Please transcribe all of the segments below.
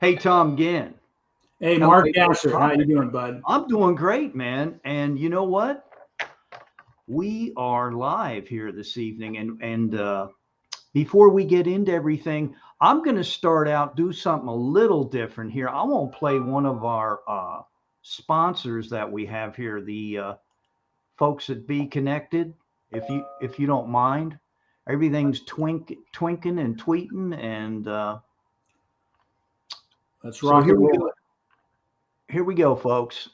Hey, Tom Ginn. Hey, Hello, Mark Gasser, how you doing, bud? I'm doing great, man. And you know what? We are live here this evening, and before we get into everything, I'm going to start out do something a little different here. I won't play one of our sponsors that we have here, the folks at Be Connected, if you don't mind. Everything's twinking and tweeting, and Let's so rock here and we roll go. it. Here we go, folks.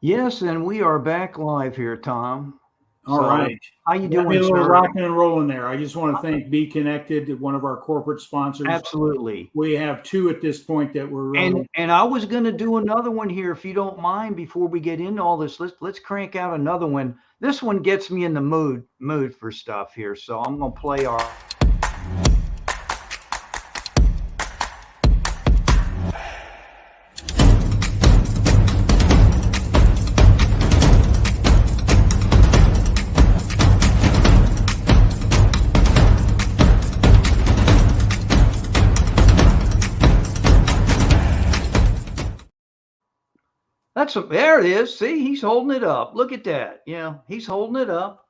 Yes, and we are back live here, Tom. All So, right. how you Got me doing, a little sir? rocking and rolling there. I just want to thank Be Connected, one of our corporate sponsors. Absolutely. We have two at this point that we're And really. and I was going to do another one here, if you don't mind, before we get into all this. Let's crank out another one. This one gets me in the mood for stuff here. So I'm going to play our. There it is. See, he's holding it up. Look at that. Yeah, he's holding it up.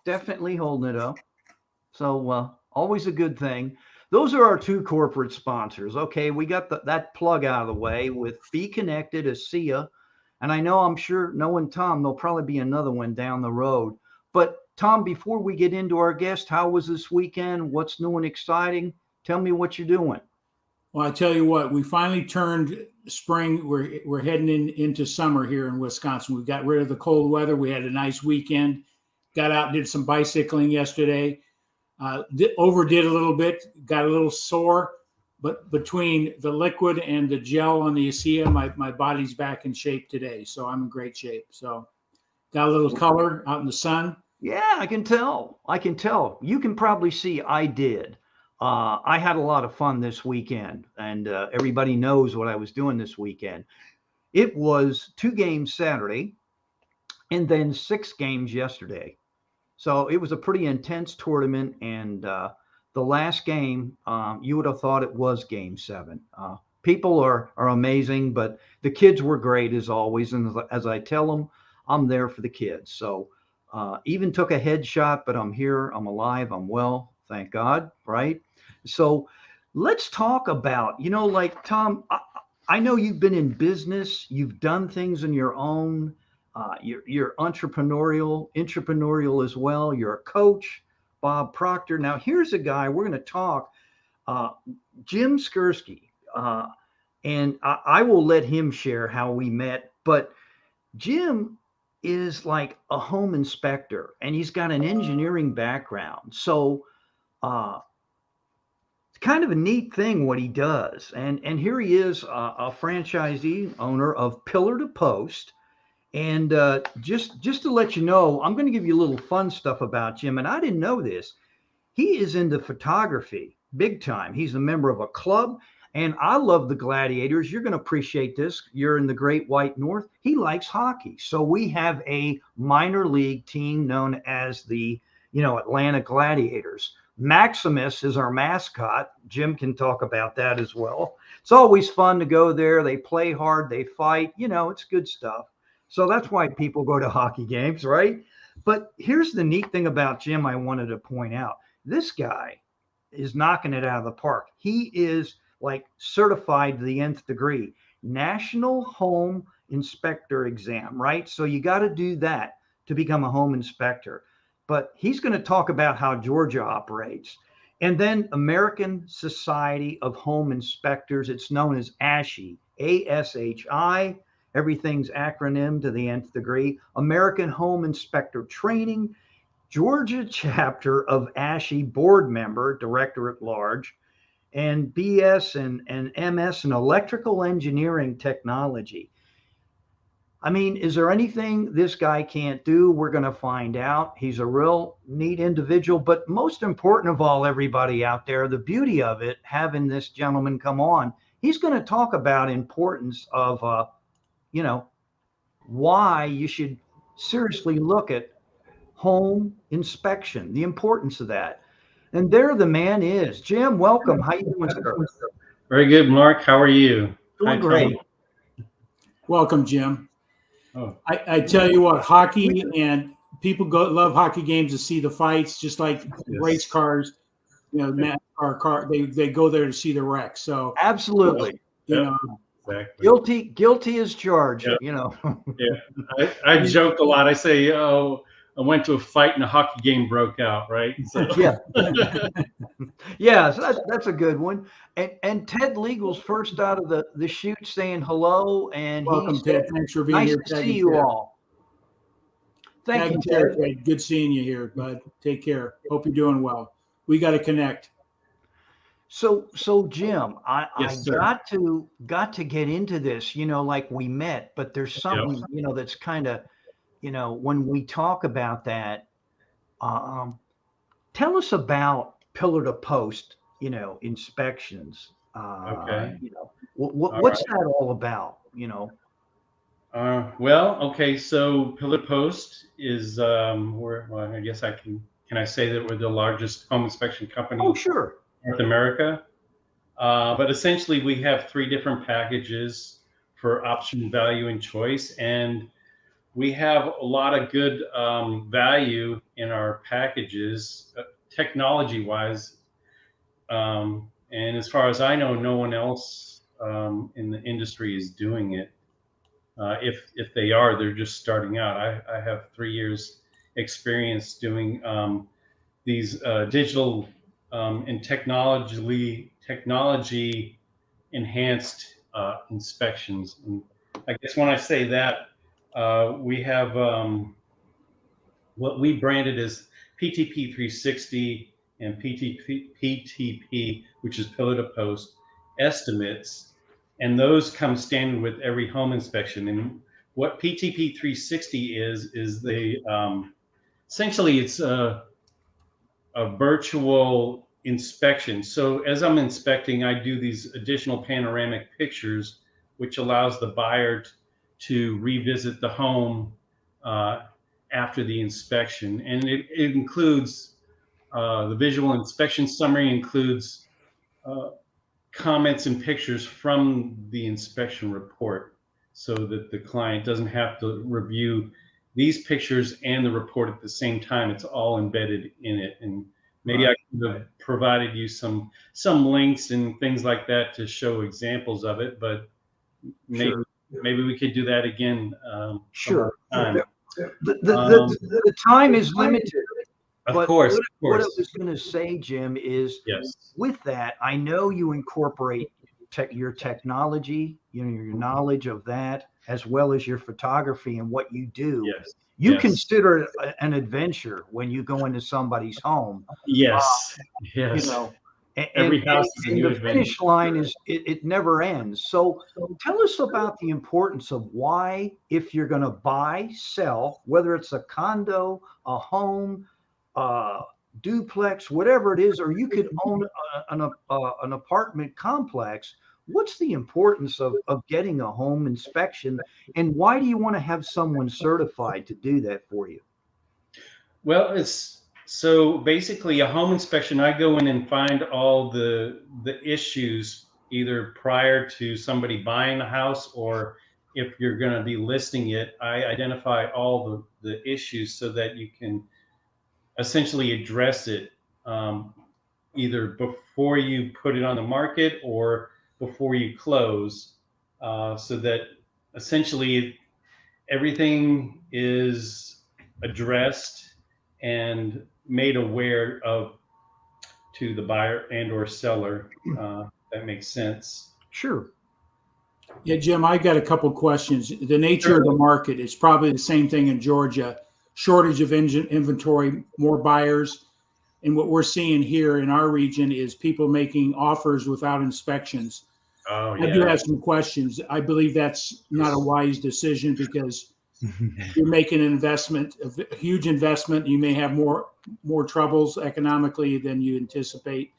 Definitely holding it up. So always a good thing. Those are our two corporate sponsors. Okay, we got that plug out of the way with Be Connected, ASEA, and I know I'm sure knowing Tom, there'll probably be another one down the road. But Tom, before we get into our guest, how was this weekend? What's new and exciting? Tell me what you're doing. Well, I tell you what, we finally turned spring. We're heading into summer here in Wisconsin. We got rid of the cold weather. We had a nice weekend. Got out and did some bicycling yesterday. Overdid a little bit. Got a little sore. But between the liquid and the gel on the ASEA, my body's back in shape today. So I'm in great shape. So got a little color out in the sun. Yeah, I can tell. I can tell. You can probably see I did. I had a lot of fun this weekend, and everybody knows what I was doing this weekend. It was 2 games Saturday and then 6 games yesterday. So it was a pretty intense tournament. And the last game, you would have thought it was game 7. People are amazing, but the kids were great as always. And as I tell them, I'm there for the kids. So even took a headshot, but I'm here, I'm alive, I'm well, thank God, right? So let's talk about, like Tom, I know you've been in business, you've done things on your own, you're entrepreneurial as well. You're a coach, Bob Proctor. Now here's a guy we're going to talk, uh, Jim Skurski, and I will let him share how we met. But Jim is like a home inspector, and he's got an engineering background. So uh, it's kind of a neat thing what he does. And here he is, a franchisee owner of Pillar to Post. And just to let you know, I'm going to give you a little fun stuff about Jim. And I didn't know this. He is into photography big time. He's a member of a club. And I love the Gladiators. You're going to appreciate this. You're in the Great White North. He likes hockey. So we have a minor league team known as the, Atlanta Gladiators. Maximus is our mascot. Jim can talk about that as well. It's always fun to go there. They play hard, they fight. It's good stuff. So that's why people go to hockey games, right? But here's the neat thing about Jim I wanted to point out. This guy is knocking it out of the park. He is like certified to the nth degree. National Home Inspector exam, right? So you got to do that to become a home inspector. but he's going to talk about how Georgia operates. And then American Society of Home Inspectors, it's known as ASHI, ASHI. Everything's acronym to the nth degree. American Home Inspector Training, Georgia chapter of ASHI board member, director at large, and BS and MS in electrical engineering technology. I mean, is there anything this guy can't do? We're going to find out. He's a real neat individual. But most important of all, everybody out there, the beauty of it, having this gentleman come on, he's going to talk about importance of, you know, why you should seriously look at home inspection, the importance of that. And there the man is. Jim, welcome. How you doing, sir? Very good, Mark. How are you? Doing Hi, great. Tom. Welcome, Jim. Oh, I tell you what, hockey and people love hockey games to see the fights, just like yes. race cars. You know, NASCAR car. They go there to see the wreck. So Absolutely. you Yep. know, Exactly. Guilty as charged. Yep. You know. Yeah. I joke a lot. I say, oh, I went to a fight and a hockey game broke out, right? So. Yeah. Yeah, so that's a good one. And Ted Legal's first out of the chute saying hello, and welcome, Ted. Thanks for being nice here. to see you all. Thank you, Ted. Ted. Good seeing you here, bud. Take care. Hope you're doing well. We got to connect. So Jim, Yes, I got to get into this, you know, like we met, but there's something, Yep. you know, that's kind of, you know, when we talk about that, tell us about pillar to post, you know, inspections. Okay. You know, what's that all about? You know. Well, okay. So PillarToPost is well, I guess can I say that we're the largest home inspection company Oh, sure. in North America? But essentially, we have 3 different packages for option, value, and choice, and we have a lot of good value in our packages, technology-wise. And as far as I know, no one else in the industry is doing it. If they are, they're just starting out. I have 3 years experience doing these digital and technology enhanced inspections. And I guess when I say that, we have what we branded as PTP 360 and PTP, which is pillar to post estimates, and those come standard with every home inspection. And what PTP 360 is the essentially it's a virtual inspection. So as I'm inspecting, I do these additional panoramic pictures, which allows the buyer to revisit the home after the inspection. And it includes the visual inspection summary includes comments and pictures from the inspection report so that the client doesn't have to review these pictures and the report at the same time. It's all embedded in it. And maybe I could have provided you some links and things like that to show examples of it, but maybe we could do that again. Sure. Time. The time is limited. Of course. What I was going to say, Jim, is with that, I know you incorporate your technology, you know, your knowledge of that, as well as your photography and what you do. Yes. You consider it an adventure when you go into somebody's home. Yes. Yes. You know, Every house is a new the finish line is it never ends. So tell us about the importance of why, if you're going to buy, sell, whether it's a condo, a home, duplex, whatever it is, or you could own an apartment complex. What's the importance of getting a home inspection, and why do you want to have someone certified to do that for you? Well, it's so basically a home inspection. I go in and find all the issues either prior to somebody buying the house, or if you're going to be listing it, I identify all the issues so that you can essentially address it either before you put it on the market or before you close, so that essentially everything is addressed and made aware of to the buyer and or seller. That makes sense. Sure. Yeah, Jim, I got a couple questions. The nature of the market is probably the same thing in Georgia. Shortage of inventory, more buyers. And what we're seeing here in our region is people making offers without inspections. Oh, I do yeah. have some questions. I believe that's not a wise decision because you're making an investment, a huge investment. You may have more troubles economically than you anticipate.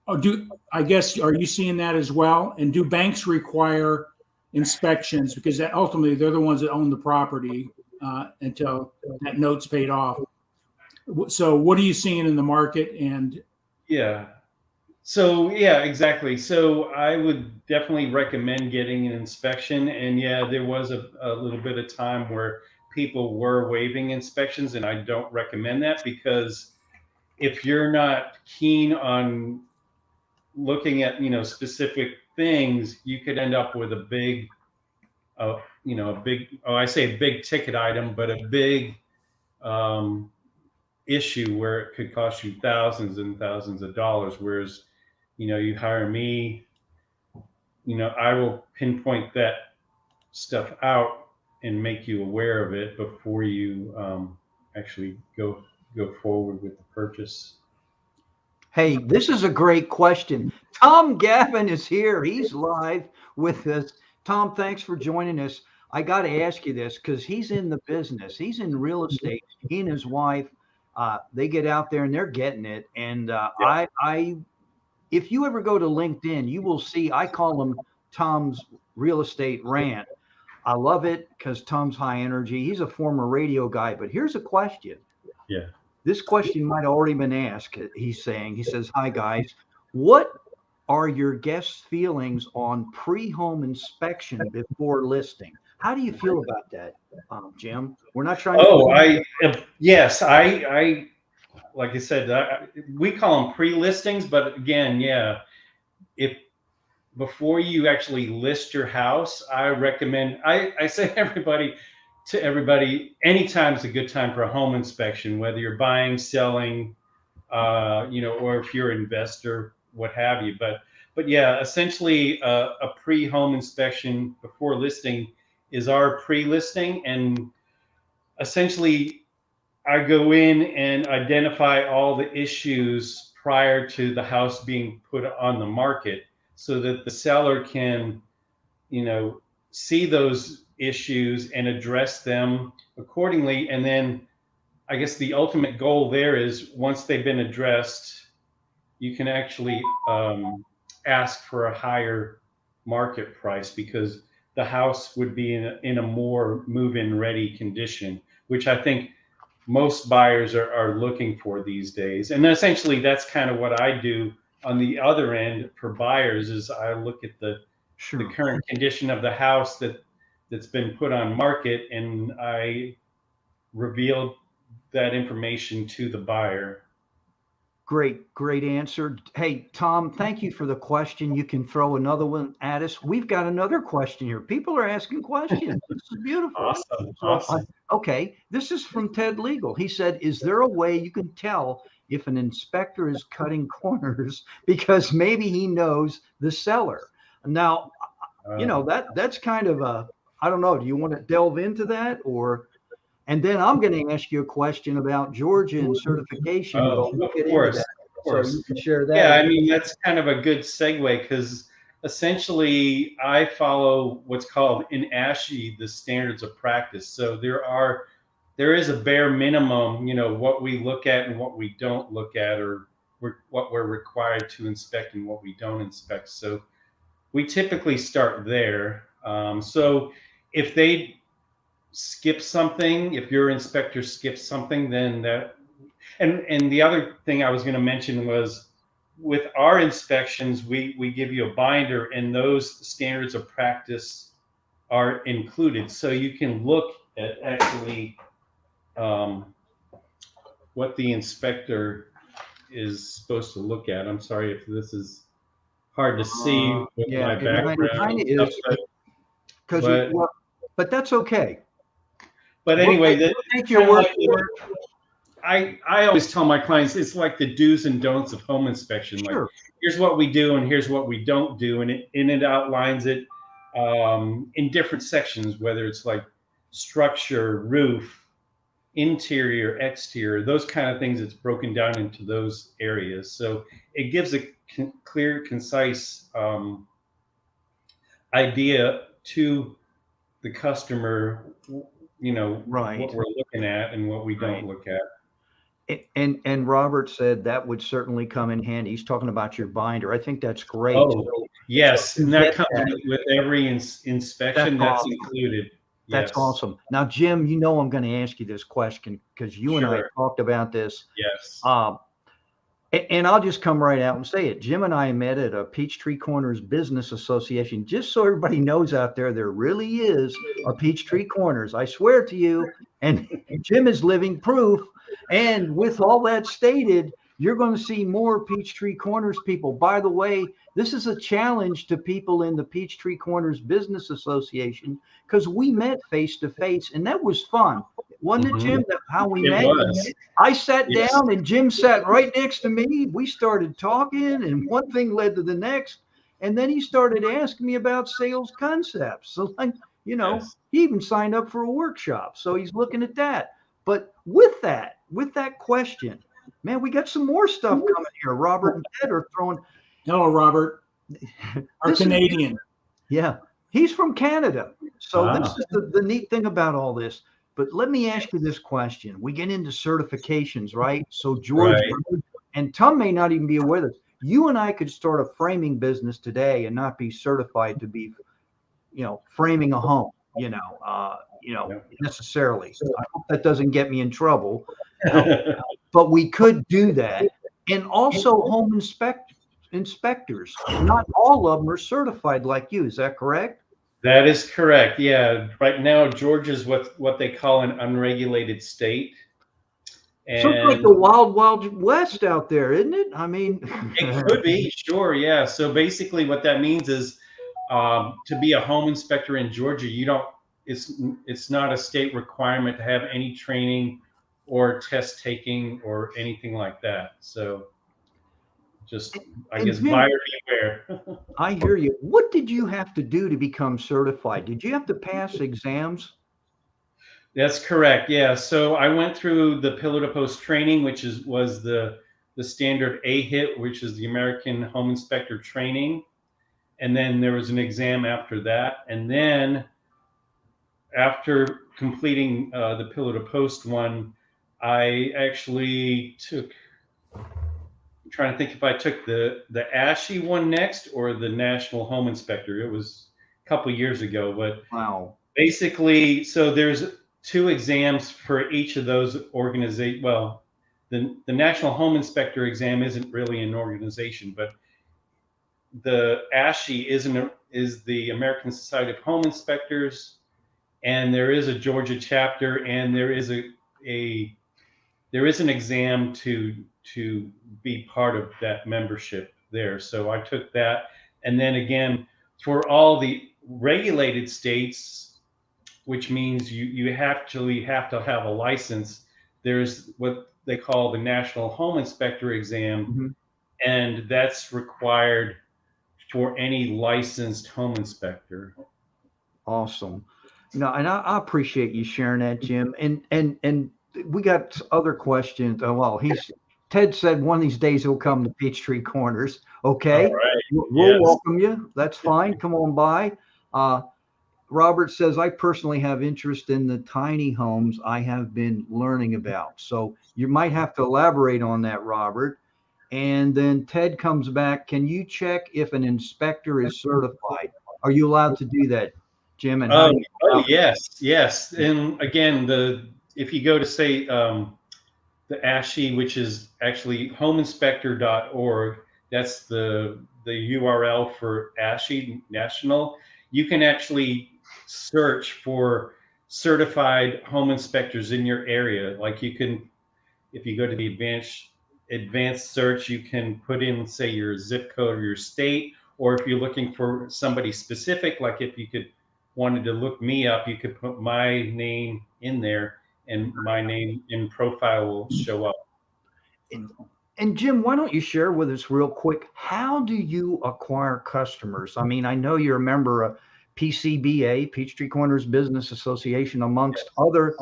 I guess, are you seeing that as well? And do banks require inspections because ultimately they're the ones that own the property until that note's paid off? So what are you seeing in the market? And Yeah. So yeah, exactly. So I would definitely recommend getting an inspection. And yeah, there was a little bit of time where people were waiving inspections, and I don't recommend that because if you're not keen on looking at specific things, you could end up with a big, a big. Oh, I say big ticket item, but a big um, issue where it could cost you thousands and thousands of dollars. Whereas, you hire me, I will pinpoint that stuff out and make you aware of it before you actually go forward with the purchase. Hey, this is a great question. Tom Gavin is here. He's live with us. Tom, thanks for joining us. I got to ask you this because he's in the business. He's in real estate. He and his wife, they get out there and they're getting it. And if you ever go to LinkedIn, you will see. I call him Tom's real estate rant. I love it because Tom's high energy. He's a former radio guy. But here's a question. Yeah. This question might have already been asked. He says, hi, guys. What are your guests' feelings on pre-home inspection before listing? How do you feel about that, Jim? We're not trying to. Oh, yes, like I said, we call them pre-listings, but again, yeah, if before you actually list your house, I recommend, I say to everybody, anytime is a good time for a home inspection, whether you're buying, selling, or if you're an investor, what have you. But yeah, essentially a pre-home inspection before listing is our pre-listing. And essentially I go in and identify all the issues prior to the house being put on the market so that the seller can, see those issues and address them accordingly. And then I guess the ultimate goal there is once they've been addressed, you can actually ask for a higher market price because the house would be in a more move-in ready condition, which I think most buyers are looking for these days. And essentially that's kind of what I do on the other end for buyers is I look at the current condition of the house that's been put on market, and I reveal that information to the buyer. Great answer. Hey, Tom, thank you for the question. You can throw another one at us. We've got another question here. People are asking questions. This is beautiful. Awesome. Okay, this is from Ted Legal. He said, is there a way you can tell if an inspector is cutting corners because maybe he knows the seller? Now, that's kind of I don't know. Do you want to delve into that or? And then I'm going to ask you a question about Georgia and certification. Oh, We'll get of course, into that. of course. So you can share that. Yeah, I mean, that's kind of a good segue because essentially I follow what's called in ASHI, the standards of practice. So there is a bare minimum, what we look at and what we don't look at, or what we're required to inspect and what we don't inspect. So we typically start there. So if they skip something, if your inspector skips something, then that, and the other thing I was going to mention was with our inspections, we give you a binder and those standards of practice are included. So you can look at actually what the inspector is supposed to look at. I'm sorry if this is hard to see with my background. It kind of is, but that's okay. But anyway, we'll take your word for it. I always tell my clients it's like the do's and don'ts of home inspection. Like, Sure. here's what we do and here's what we don't do, and it outlines it in different sections, whether it's like structure, roof, interior, exterior, those kind of things. It's broken down into those areas, so it gives a clear, concise idea to the customer. You know what Right. we're looking at and what we don't Right. look at. And Robert said that would certainly come in handy. He's talking about your binder. I think that's great. Oh, So yes, you and that get comes that. with every That's inspection. That's awesome. included. That's Yes, awesome. Now, Jim, you know I'm going to ask you this question because you and I sure. talked about this. Yes. Um, and I'll just come right out and say it. Jim and I met at a Peachtree Corners Business Association. Just so everybody knows out there really is a Peachtree Corners. I swear to you. And Jim is living proof. And with all that stated, you're going to see more Peachtree Corners people. By the way, this is a challenge to people in the Peachtree Corners Business Association because we met face to face, and that was fun. Wasn't it, Hmm. Jim? That how we It met? was. I sat Yes. down and Jim sat right next to me. We started talking, and one thing led to the next. And then he started asking me about sales concepts. So, like, Yes. he even signed up for a workshop. So he's looking at that. But with that question, man, we got some more stuff coming here. Robert and Ted are throwing Hello, Robert, our this is Canadian. yeah, he's from Canada. So this Ah, is the neat thing about all this. But let me ask you this question. We get into certifications, right? So George right. and Tom may not even be aware of this. You and I could start a framing business today and not be certified to be, framing a home, Yeah. necessarily. I hope that doesn't get me in trouble. Uh, but we could do that. And also inspectors. Not all of them are certified like you. Is that correct? That is correct. Yeah. Right now, Georgia's what they call an unregulated state, So it's like the and wild, wild west out there, isn't it? I mean, it could be, sure, yeah. So basically, what that means is, to be a home inspector in Georgia, you don't. It's not a state requirement to have any training or test taking or anything like that. So just, I and guess, Jim, buyer beware. I hear you. What did you have to do to become certified? Did you have to pass exams? That's correct. Yeah. So I went through the Pillar to Post training, which was the standard AHIT, which is the American Home Inspector Training, and then there was an exam after that, and then after completing the Pillar to Post one, I actually took. I'm trying to think if I took the ASHI one next or the National Home Inspector. It was a couple years ago, but Wow. basically, so there's two exams for each of those organizations. Well, the National Home Inspector exam isn't really an organization, but the ASHI is the American Society of Home Inspectors, and there is a Georgia chapter, and a there is an exam to be part of that membership there. So I took that, and then again for all the regulated states, which means you actually have to have a license. There's what they call the National Home Inspector exam, Mhm. and that's required for any licensed home inspector. Awesome. And I appreciate you sharing that, Jim. And we got other questions. Well, he's Ted said one of these days he'll come to Peachtree Corners. All Okay, right. we'll Yes. welcome you. That's fine. Come on by. Uh, Robert says I personally have interest in the tiny homes I have been learning about. So you might have to elaborate on that, Robert. And then Ted comes back. Can you check if an inspector is certified? Are you allowed to do that, Jim? And how Oh, do you go oh about yes, yes. And again, the if you go to say the ASHI, which is actually homeinspector.org, that's the URL for ASHI National. You can actually search for certified home inspectors in your area. Like you can, if you go to the advanced search, you can put in, say, your zip code or your state, or if you're looking for somebody specific, like if you could wanted to look me up, you could put my name in there, and my name and profile will show up. And Jim, why don't you share with us real quick, how do you acquire customers? I mean, I know you're a member of PCBA, Peachtree Corners Business Association, amongst other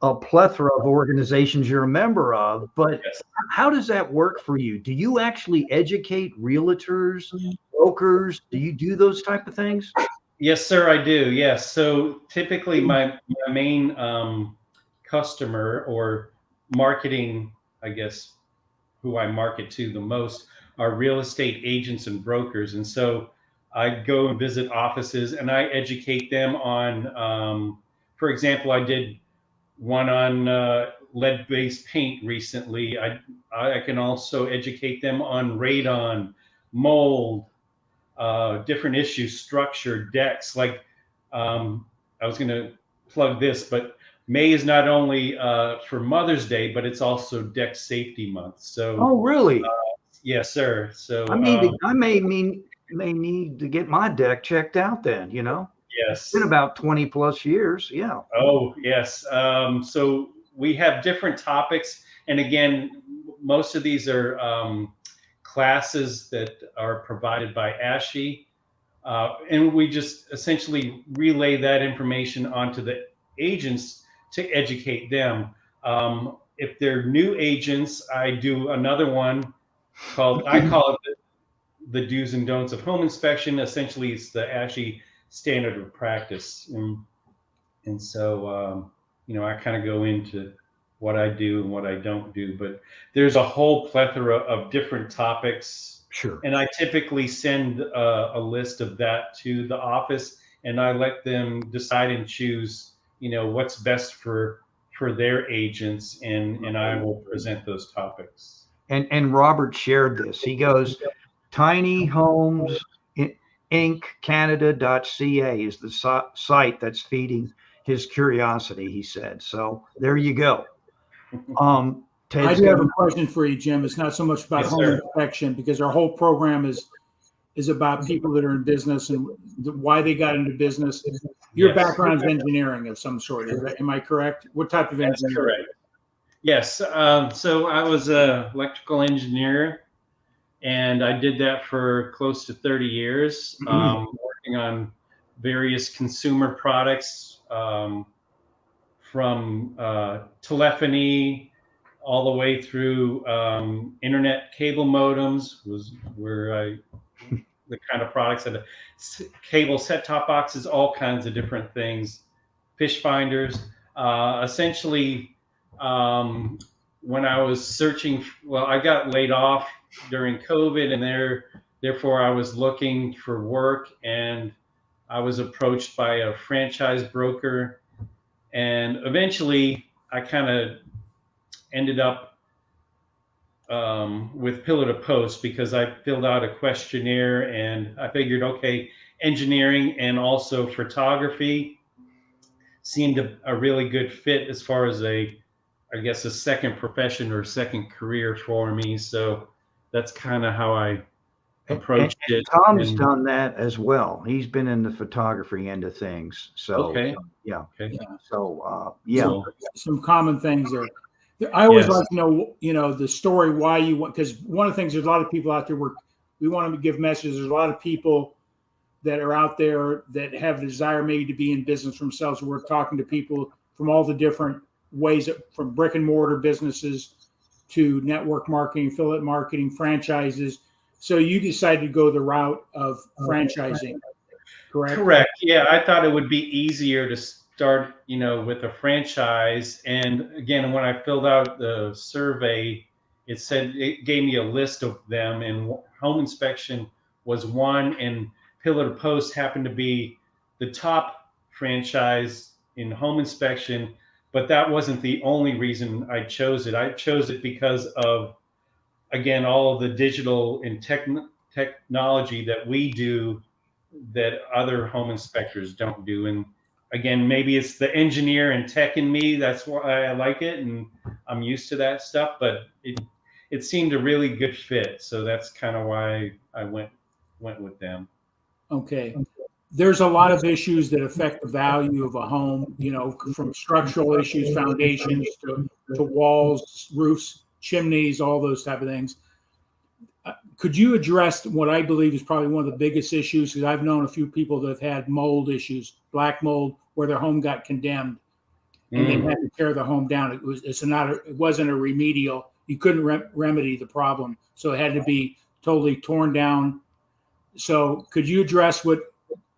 a plethora of organizations you're a member of, but Yes. how does that work for you? Do you actually educate realtors, brokers? Do you do those type of things? Yes, sir, I do. Yes. So typically my main customer or marketing, I guess, who I market to the most are real estate agents and brokers. And so I go and visit offices and I educate them on, for example, I did one on lead-based paint recently. I can also educate them on radon, mold, different issues, structure, decks. Like I was going to plug this, but May is not only for Mother's Day, but it's also Deck Safety Month. So, Oh, really? yes, sir. So, I may need to get my deck checked out then, you know. It's been yes. about 20 plus years. Yeah. Oh, yes. So we have different topics, and again, most of these are classes that are provided by ASHI. And we just essentially relay that information onto the agents to educate them. If they're new agents, I do another one I call it the do's and don'ts of home inspection. Essentially, it's the ASHI standard of practice. And so, I kind of go into what I do and what I don't do, but there's a whole plethora of different topics. Sure. And I typically send a list of that to the office, and I let them decide and choose, what's best for their agents, and I will present those topics. And Robert shared this. He goes, Tiny Homes Inc. Canada.ca is the site that's feeding his curiosity, he said. So there you go. I do have a question for you, Jim. It's not so much about Yes, home sir. inspection, because our whole program is about people that are in business and why they got into business. Your Yes. background is engineering of some sort. Am I correct? What type of That's engineering? correct. Yes. So I was an electrical engineer, and I did that for close to 30 years, working on various consumer products, from telephony all the way through internet cable modems was where the kind of products that cable set-top boxes, all kinds of different things, fish finders. Essentially, when I was searching, well, I got laid off during COVID, and therefore I was looking for work, and I was approached by a franchise broker, and eventually I kind of ended up with PillarToPost because I filled out a questionnaire, and I figured, okay, engineering and also photography seemed a really good fit as far as I guess, a second profession or second career for me. So that's kind of how I approached it. Tom's done that as well. He's been in the photography end of things. So, Okay. Yeah. Okay. So, yeah. So, some common things there. I always Yes. like to know, the story why you want, because one of the things, there's a lot of people out there we want to give messages. There's a lot of people that are out there that have a desire maybe to be in business for themselves. We're talking to people from all the different ways, from brick and mortar businesses to network marketing, affiliate marketing, franchises. So you decided to go the route of franchising, correct? Correct. Yeah, I thought it would be easier to start, with a franchise. And again, when I filled out the survey, it gave me a list of them, and home inspection was one, and PillarToPost happened to be the top franchise in home inspection. But that wasn't the only reason I chose it. I chose it because of, again, all of the digital and technology that we do that other home inspectors don't do. And again, maybe it's the engineer and tech in me. That's why I like it, and I'm used to that stuff. But it seemed a really good fit, so that's kind of why I went with them. Okay. there's a lot of issues that affect the value of a home, you know, from structural issues, foundations to walls, roofs, chimneys, all those type of things. Could you address what I believe is probably one of the biggest issues? Because I've known a few people that have had mold issues, black mold, where their home got condemned and they had to tear the home down. It wasn't a remedial. You couldn't remedy the problem, so it had to be totally torn down. So could you address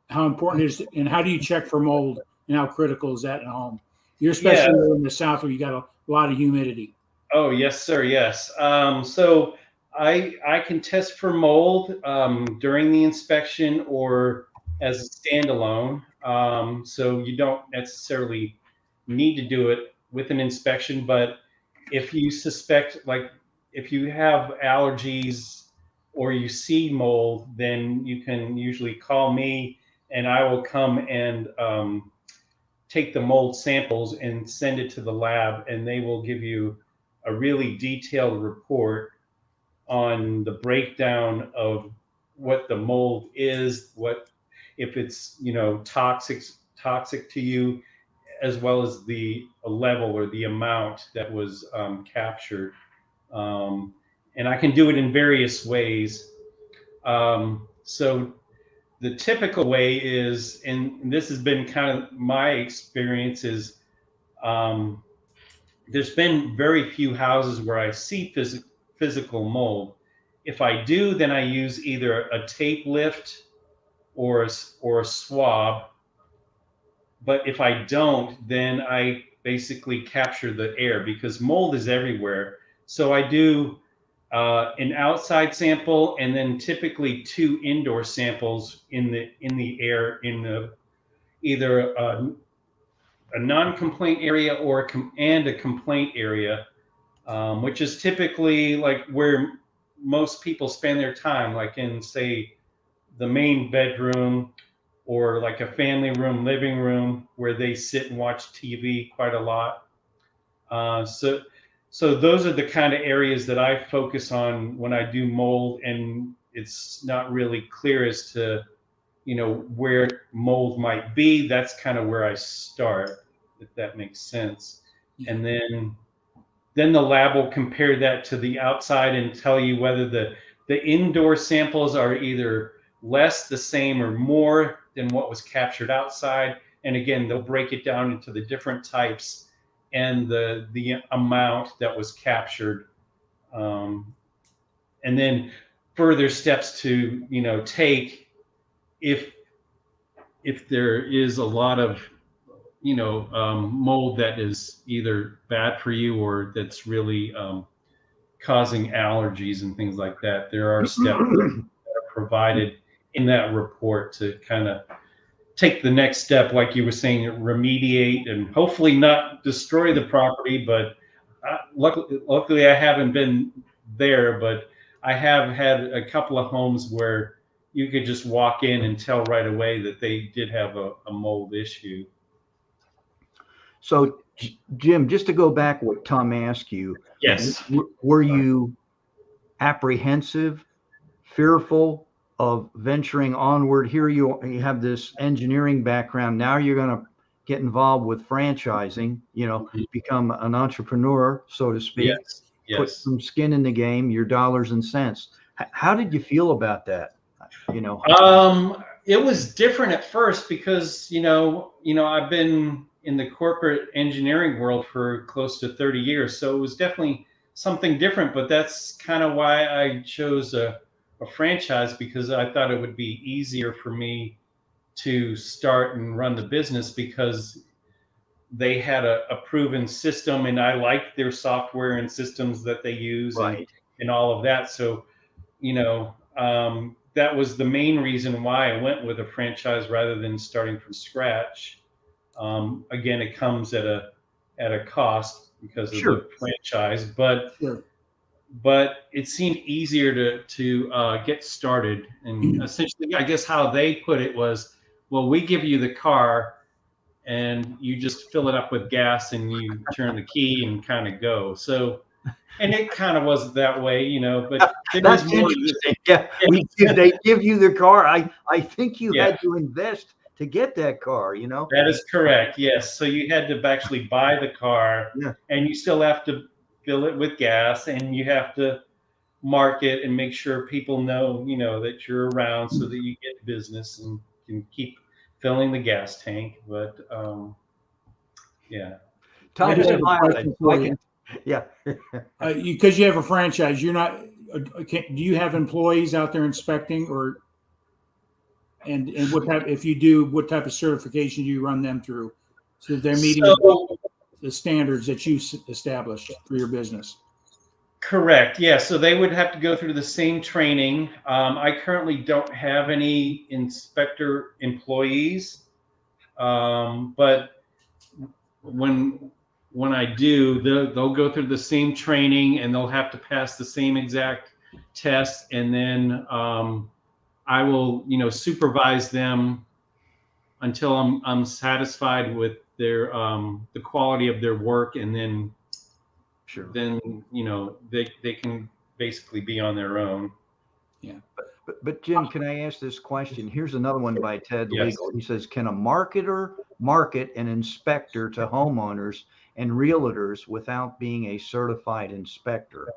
how important it is, and how do you check for mold, and how critical is that in a home? You're especially in the South where you got a lot of humidity. Oh, yes, sir. Yes. So I can test for mold during the inspection or as a standalone. So you don't necessarily need to do it with an inspection, but if you suspect, like if you have allergies or you see mold, then you can usually call me and I will come and take the mold samples and send it to the lab, and they will give you a really detailed report on the breakdown of what the mold is, what if it's toxic to you, as well as the level or the amount that was captured, and I can do it in various ways. So the typical way is, and this has been kind of my experience, is um, there's been very few houses where I see physical mold. If I do, then I use either a tape lift or a swab. But if I don't, then I basically capture the air because mold is everywhere. So I do an outside sample and then typically two indoor samples in the air in either a non-complaint area or a complaint area, which is typically like where most people spend their time, like in say the main bedroom or like a family room, living room where they sit and watch TV quite a lot. So those are the kind of areas that I focus on when I do mold, and it's not really clear as to where mold might be. That's kind of where I start, if that makes sense. Yeah. And then the lab will compare that to the outside and tell you whether the indoor samples are either less, the same, or more than what was captured outside. And again, they'll break it down into the different types and the amount that was captured. And then further steps to take if there is a lot of mold that is either bad for you or that's really causing allergies and things like that. There are steps that are provided in that report to kind of take the next step, like you were saying, remediate and hopefully not destroy the property. But luckily, I haven't been there, but I have had a couple of homes where you could just walk in and tell right away that they did have a mold issue. So, Jim, just to go back what Tom asked you, Yes. were you apprehensive, fearful of venturing onward? Here you have this engineering background. Now you're going to get involved with franchising, become an entrepreneur, so to speak. Yes. Put some skin in the game, your dollars and cents. How did you feel about that? It was different at first because I've been in the corporate engineering world for close to 30 years, so it was definitely something different. But that's kind of why I chose a franchise, because I thought it would be easier for me to start and run the business because they had a proven system, and I liked their software and systems that they use, right, and all of that. So, that was the main reason why I went with a franchise rather than starting from scratch. Again, it comes at a cost because of the franchise, but it seemed easier to get started. And essentially, I guess how they put it was, well, we give you the car and you just fill it up with gas and you turn the key and kind of go. So And it kind of was that way, you know, but there was That's more to this. interesting. Yeah, they give you the car. I think you Yeah, had to invest to get that car. You know. that is correct. Yes. So you had to actually buy the car, Yeah. and you still have to fill it with gas, and you have to mark it and make sure people know, you know, that you're around so that you get business and can keep filling the gas tank. But yeah. I Time do is have a mileage. question for I you. can. Yeah. Because you have a franchise, you're not. Do you have employees out there inspecting, or and what type? If you do, what type of certification do you run them through, so that they're meeting So the standards that you established for your business? correct. Yeah. So they would have to go through the same training. I currently don't have any inspector employees, but when I do, they'll go through the same training and they'll have to pass the same exact test, and then I will, you know, supervise them until I'm satisfied with their the quality of their work, and Sure. then you know they can basically be on their own. Yeah. But Jim, can I ask this question? Here's another one by Ted Yes. Legal. He says, can a marketer market an inspector to homeowners and realtors without being a certified inspector?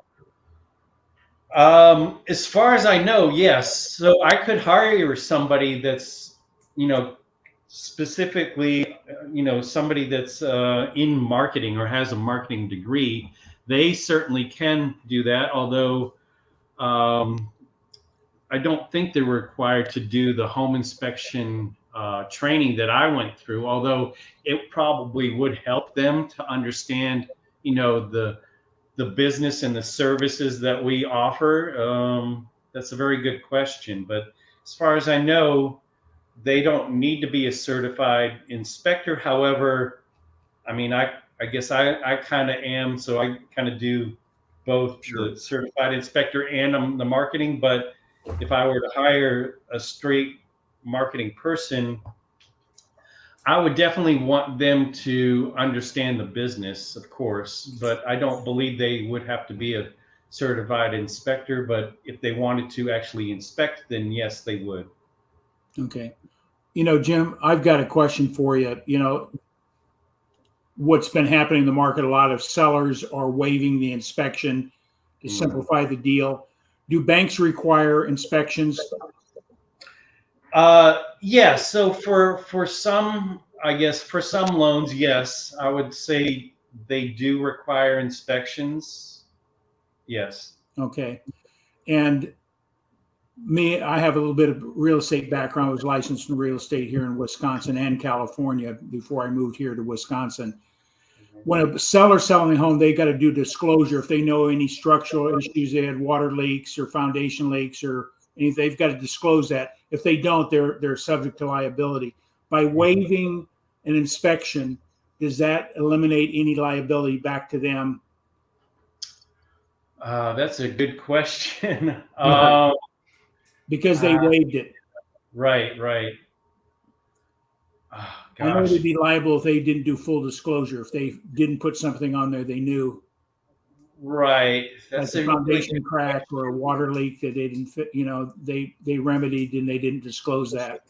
As far as I know, yes. So I could hire somebody that's, you know, specifically, you know, somebody that's in marketing or has a marketing degree. They certainly can do that, although um, I don't think they're required to do the home inspection training that I went through, although it probably would help them to understand, you know, the business and the services that we offer. That's a very good question. But as far as I know, they don't need to be a certified inspector. However, I mean, I guess I kind of am, so I kind of do both Sure. the certified inspector and the marketing. But if I were to hire a straight marketing person, I would definitely want them to understand the business, of course, but I don't believe they would have to be a certified inspector. But if they wanted to actually inspect, then yes, they would. Okay. You know, Jim, I've got a question for you. You know, what's been happening in the market, a lot of sellers are waiving the inspection to simplify the deal. Do banks require inspections? Yeah. So for some, I guess for some loans, yes, I would say they do require inspections. Yes. Okay. And me, I have a little bit of real estate background. I was licensed in real estate here in Wisconsin and California before I moved here to Wisconsin. When a seller's selling a home, they got to do disclosure if they know any structural issues, they had water leaks or foundation leaks or anything. They've got to disclose that. If they don't, they're subject to liability. By waiving an inspection, does that eliminate any liability back to them? That's a good question. Because they Uh, waived it. right, right. Oh, I know they'd gosh. be liable if they didn't do full disclosure, if they didn't put something on there they knew, Right. like That's a a really foundation good crack or a question. water leak that they didn't fit, they remedied and they didn't disclose that.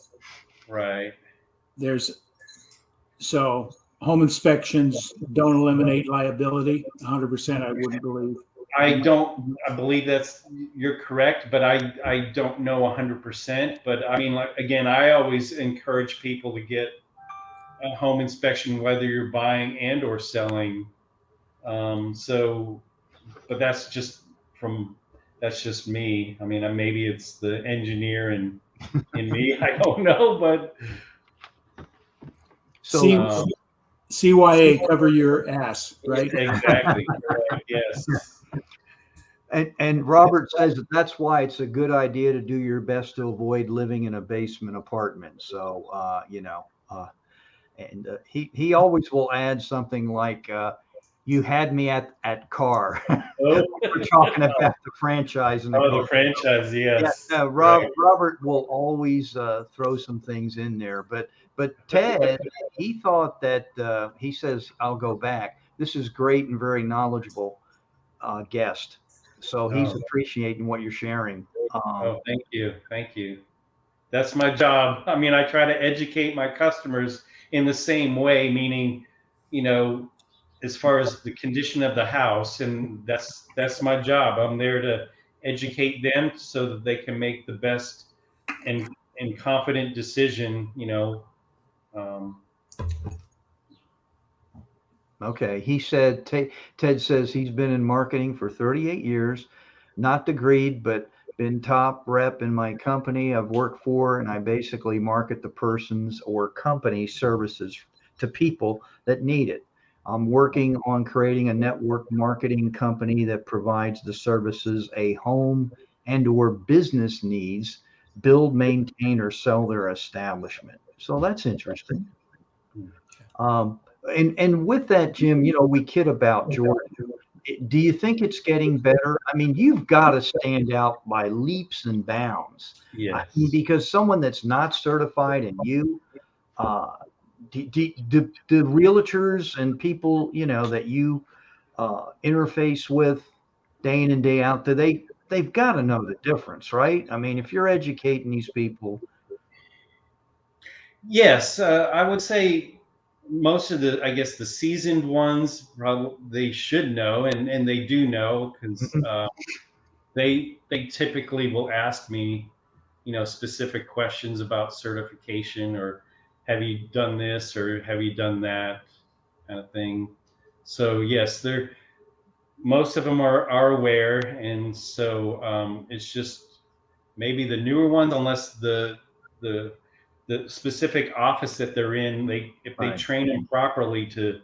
Right. There's so home inspections don't eliminate liability 100%, I wouldn't believe. I don't. I believe you're correct, but I don't know 100%. But I mean, like again, I always encourage people to get a home inspection, whether you're buying and or selling. So, but from that's just me. I mean, maybe it's the engineer and in me. I don't know, but C, So CYA, cover your ass, right? exactly correct. Yes. and Robert says that's why it's a good idea to do your best to avoid living in a basement apartment. So and he always will add something like you had me at car. Oh, We're talking about the franchise and the oh, car. the franchise. Yeah, Yes. no, Right. Robert will always throw some things in there, but Ted, he thought that he says I'll go back. This is great and very knowledgeable. guest. So he's Oh, appreciating what you're sharing. oh, thank you. Thank you. That's my job. I mean, I try to educate my customers in the same way, meaning, you know, as far as the condition of the house, and that's my job. I'm there to educate them so that they can make the best and confident decision. Um, Okay. He said, Ted says he's been in marketing for 38 years, not degreed, but been top rep in my company I've worked for. And I basically market the person's or company services to people that need it. I'm working on creating a network marketing company that provides the services a home and or business needs, build, maintain, or sell their establishment. So that's interesting. Um, and with that, Jim, we kid about Jordan. Do you think it's getting better? I mean, you've got to stand out by leaps and bounds. I mean, yes. because someone that's not certified and you, uh, the realtors and people, that you interface with day in and day out, they've got to know the difference, right? I mean, if you're educating these people, Yes, I would say most of the, I guess, the seasoned ones probably they should know, and they do know because mhm, they typically will ask me, specific questions about certification or have you done this or have you done that kind of thing. So yes, they're most of them are aware, and so it's just maybe the newer ones, unless the the specific office that they're in, they if they right. train them properly to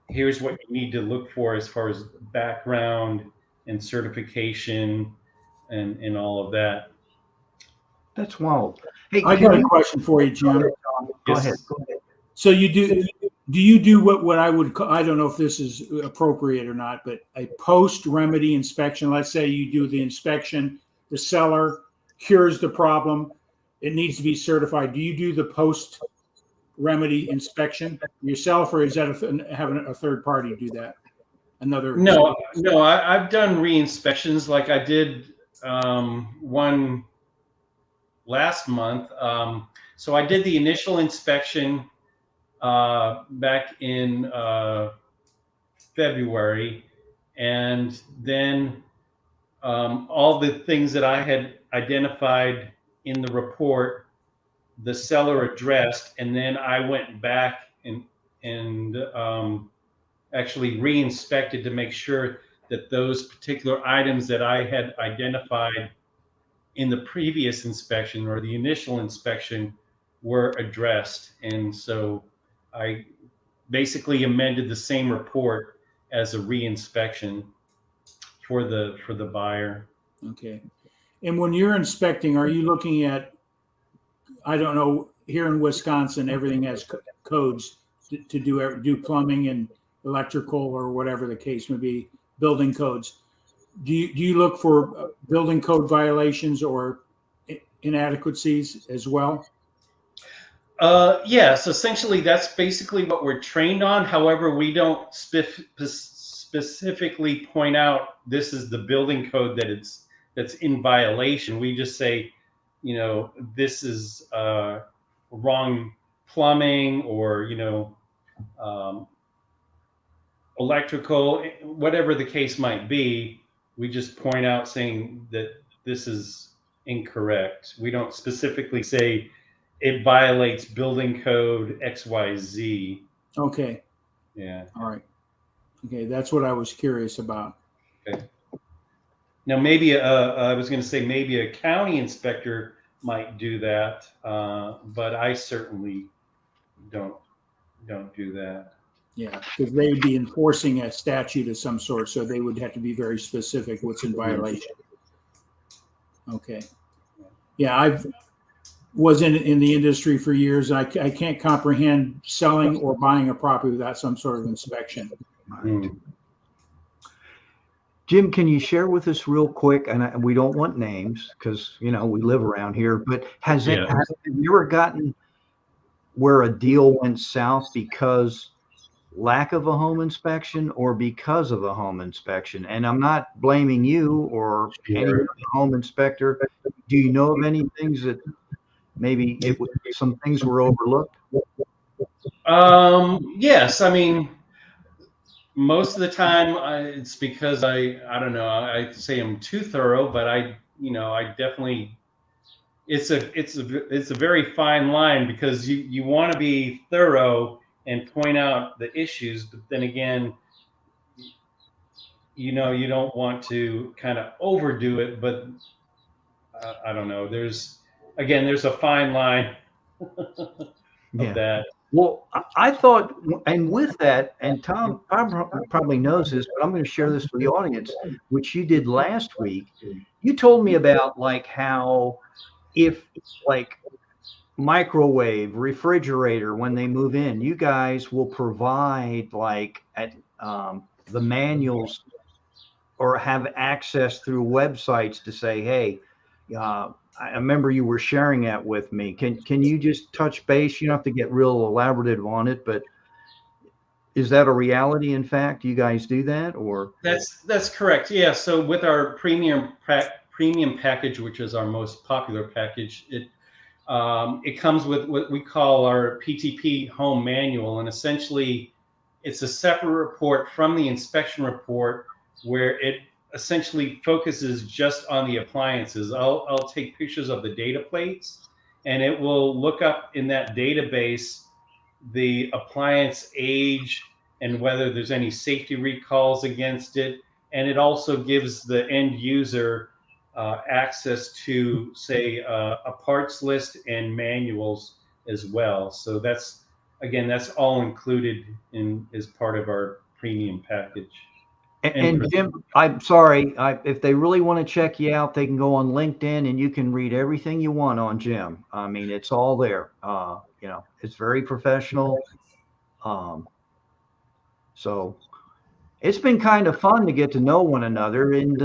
here's what you need to look for as far as background and certification and all of that. That's wild. Hey, I can got a you question for you, go Jim. ahead, Tom? Go ahead. Yes. Go ahead. So do you do what I would call, I don't know if this is appropriate or not, but a post remedy inspection? Let's say you do the inspection, the seller cures the problem, it needs to be certified. Do you do the post remedy inspection yourself, or is that having a third party do that? Another No, no, I've done re-inspections like I did one last month. So I did the initial inspection back in February, and then all the things that I had identified in the report, the seller addressed, and then I went back and actually re-inspected to make sure that those particular items that I had identified in the previous inspection or the initial inspection were addressed. And so I basically amended the same report as a re-inspection for the buyer. Okay. And when you're inspecting, are you looking at, I don't know, here in Wisconsin, everything has codes to do plumbing and electrical or whatever the case may be, building codes. Do you look for building code violations or inadequacies as well? Yes, essentially that's basically what we're trained on. However, we don't specifically point out this is the building code that's in violation. We just say, this is wrong plumbing or um, electrical, whatever the case might be. We just point out saying that this is incorrect. We don't specifically say it violates building code XYZ. Okay. Yeah. All right. Okay. That's what I was curious about. Okay. Now, I was going to say maybe a county inspector might do that, but I certainly don't don't do that. Yeah, because they would be enforcing a statute of some sort, so they would have to be very specific what's in violation. Okay. Yeah, I've was in the industry for years. I can't comprehend selling or buying a property without some sort of inspection. Right. Mm. Jim, can you share with us real quick? And we don't want names because we live around here. But Yeah. have you ever gotten where a deal went south because lack of a home inspection or because of a home inspection? And I'm not blaming you or any Sure. home inspector. Do you know of any things that maybe some things were overlooked? Yes, I mean, most of the time it's because I don't know, I say I'm too thorough, but I definitely it's a very fine line because you want to be thorough and point out the issues, but then again, you don't want to kind of overdo it, but I don't know, there's a fine line of Yeah. that. Well, I thought, and with that, and Tom probably knows this, but I'm going to share this with the audience, which you did last week. You told me about like how if like microwave, refrigerator, when they move in, you guys will provide like at the manuals or have access through websites to say, hey, I remember you were sharing that with me. Can you just touch base? You don't have to get real elaborative on it, but is that a reality? In fact, you guys do that, or That's correct. Yeah. So with our premium package, which is our most popular package, it comes with what we call our PTP home manual, and essentially, it's a separate report from the inspection report where it essentially focuses just on the appliances. I'll take pictures of the data plates, and it will look up in that database the appliance age and whether there's any safety recalls against it. And it also gives the end user access to, say, a parts list and manuals as well. So that's all included in as part of our premium package. and Jim, I'm sorry, if they really want to check you out, they can go on LinkedIn and you can read everything you want on Jim. I mean, it's all there. It's very professional. Um, so it's been kind of fun to get to know one another, and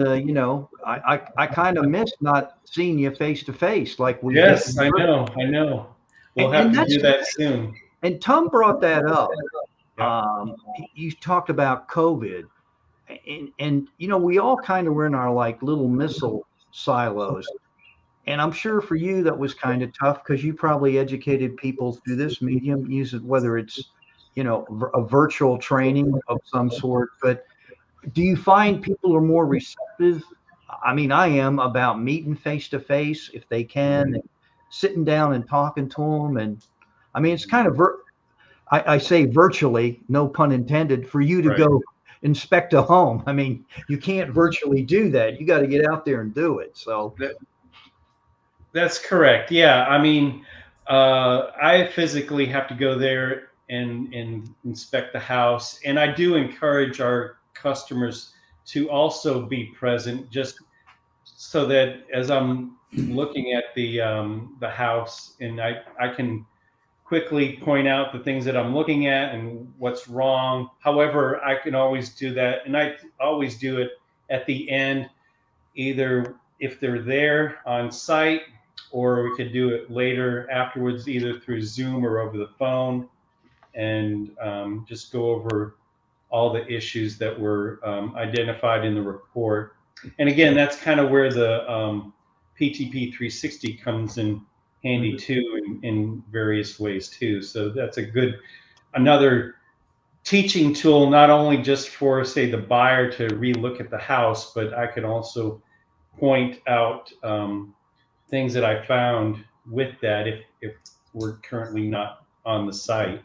I kind of miss not seeing you face to face like we did. Yes, I know. We'll have And to that's do that soon. and Tom brought that up. Yeah. You talked about COVID, and we all kind of were in our like little missile silos. And I'm sure for you that was kind of tough because you probably educated people through this medium, use it whether it's a virtual training of some sort. But do you find people are more receptive? I mean, I am about meeting face to face if they can, and sitting down and talking to them. And I mean, it's kind of I say virtually, no pun intended, for you to Right. go inspect a home. I mean, you can't virtually do that. You got to get out there and do it. So That, that's correct. Yeah. I mean, I physically have to go there and inspect the house, and I do encourage our customers to also be present, just so that as I'm looking at the house, and I can quickly point out the things that I'm looking at and what's wrong. However, I can always do that, and I always do it at the end, either if they're there on site, or we could do it later afterwards, either through Zoom or over the phone, and just go over all the issues that were identified in the report. And again, that's kind of where the PTP 360 comes in handy too, in various ways too. So that's another teaching tool, not only just for, say, the buyer to relook at the house, but I could also point out things that I found with that if we're currently not on the site.